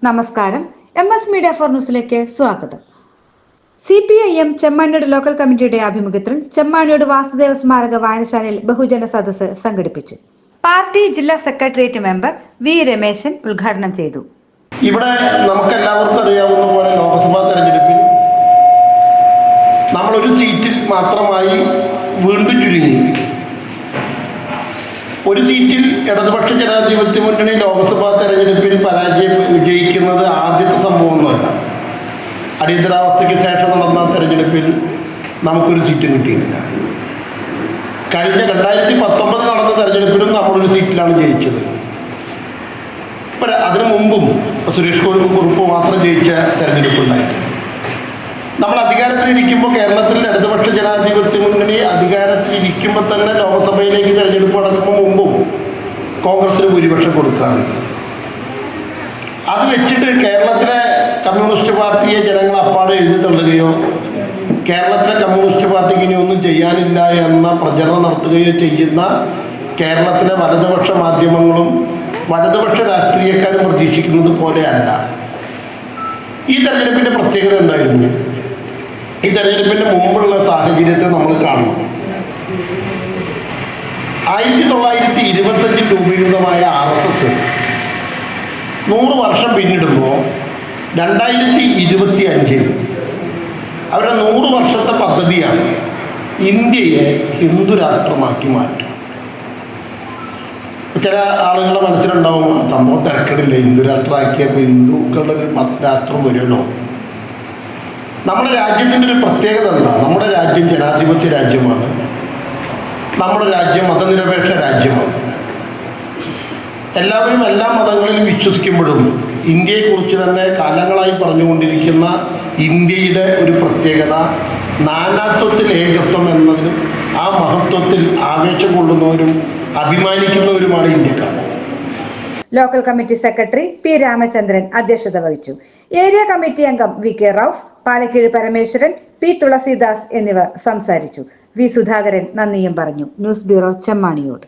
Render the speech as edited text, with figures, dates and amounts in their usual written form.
നമസ്കാരം. MS media for ന്യൂസിലേക്ക് സ്വാഗതം. CPIM ചെമ്മാണിയോട് ലോക്കൽ കമ്മിറ്റിയുടെ ആഭിമുഖ്യത്തിൽ ചെമ്മാണിയോട് വാസുദേവ സ്മാരക വായനശാലയിൽ ബഹുജന സദസ്സ് സംഘടിപ്പിച്ചു. പാർട്ടി ജില്ലാ സെക്രട്ടേറിയറ്റ് മെമ്പർ V. രമേശൻ ഉദ്ഘാടനം ചെയ്തു. ഇവിടെ നമുക്കെല്ലാവർക്കും അറിയാവുന്ന പോലെ ലോക്സഭാ തെരഞ്ഞെടുപ്പിൽ നമ്മളൊരു സീറ്റിൽ മാത്രമായി വീണ്ടും ചുരുങ്ങി. ഒരു സീറ്റിൽ ഇടതുപക്ഷ ജനാധിപത്യ മുന്നണി ലോക്സഭാ തെരഞ്ഞെടുപ്പിൽ വിജയിക്കുന്നത് ആദ്യത്തെ സംഭവമൊന്നുമല്ല. അടിയന്തരാവസ്ഥയ്ക്ക് ശേഷം നടന്ന തെരഞ്ഞെടുപ്പിൽ നമുക്കൊരു സീറ്റും കിട്ടിയിട്ടില്ല. കഴിഞ്ഞ 2019 നടന്ന തെരഞ്ഞെടുപ്പിലും നമ്മളൊരു സീറ്റിലാണ് ജയിച്ചത്. അതിനു മുമ്പും സുരേഷ് കുറുപ്പ് മാത്രം ജയിച്ച തെരഞ്ഞെടുപ്പുണ്ടായിട്ട് നമ്മൾ അധികാരത്തിലിരിക്കുമ്പോൾ കേരളത്തിൽ ഇടതുപക്ഷ ജനാധിപത്യ മുന്നണി അധികാരത്തിലിരിക്കുമ്പോൾ തന്നെ ലോക്സഭയിലേക്ക് തെരഞ്ഞെടുപ്പ് നടക്കുമ്പോൾ മുമ്പും കോൺഗ്രസിന് ഭൂരിപക്ഷം കൊടുക്കാറുണ്ട്. അത് വെച്ചിട്ട് കേരളത്തിലെ കമ്മ്യൂണിസ്റ്റ് പാർട്ടിയെ ജനങ്ങൾ അപ്പാടെ എഴുതി തള്ളുകയോ കേരളത്തിലെ കമ്മ്യൂണിസ്റ്റ് പാർട്ടിക്ക് ഇനി ഒന്നും ചെയ്യാനില്ല എന്ന പ്രചരണം നടത്തുകയോ ചെയ്യുന്ന കേരളത്തിലെ വലതുപക്ഷ മാധ്യമങ്ങളും വലതുപക്ഷ രാഷ്ട്രീയക്കാരും പ്രതീക്ഷിക്കുന്നത് പോലെയല്ല. ഈ തെരഞ്ഞെടുപ്പിൻ്റെ പ്രത്യേകത എന്തായിരുന്നു? ഈ തെരഞ്ഞെടുപ്പിൻ്റെ മുമ്പുള്ള സാഹചര്യത്തെ നമ്മൾ കാണണം. 1925 രൂപീകൃതമായ RSS 100 വർഷം പിന്നിടുമ്പോൾ 2025 അവരുടെ 100 വർഷത്തെ പദ്ധതിയാണ് ഇന്ത്യയെ ഹിന്ദു രാഷ്ട്രമാക്കി മാറ്റുക. ചില ആളുകളുടെ മനസ്സിലുണ്ടാവും സംഭവം തിരക്കിടില്ല, ഹിന്ദു രാഷ്ട്രമാക്കിയപ്പോൾ ഹിന്ദുക്കളുടെ ഒരു രാഷ്ട്രം വരുമല്ലോ. നമ്മുടെ രാജ്യത്തിൻ്റെ ഒരു പ്രത്യേകത എന്താ? നമ്മുടെ രാജ്യം ജനാധിപത്യ രാജ്യമാണ്. നമ്മുടെ രാജ്യം മതനിരപേക്ഷ രാജ്യമാണ്. എല്ലാവരും എല്ലാ മതങ്ങളിലും വിശ്വസിക്കുമ്പോഴും ഇന്ത്യയെക്കുറിച്ച് തന്നെ കാലങ്ങളായി പറഞ്ഞുകൊണ്ടിരിക്കുന്ന ഇന്ത്യയുടെ ഒരു പ്രത്യേകത നാനാത്വത്തിൽ ഏകത്വം എന്നതിനും ആ മഹത്വത്തിൽ ആവേശം കൊള്ളുന്നവരും അഭിമാനിക്കുന്നവരുമാണ് ഇന്ത്യക്കാർ. Local committee secretary P. Ramachandran അധ്യക്ഷത വഹിച്ചു. ഏരിയ കമ്മിറ്റി അംഗം VK റൌഫ്, പാലക്കീഴ് പരമേശ്വരൻ, P. തുളസീദാസ് എന്നിവർ സംസാരിച്ചു. V. സുധാകരൻ നന്ദിയും പറഞ്ഞു. News bureau Chemmaniyode.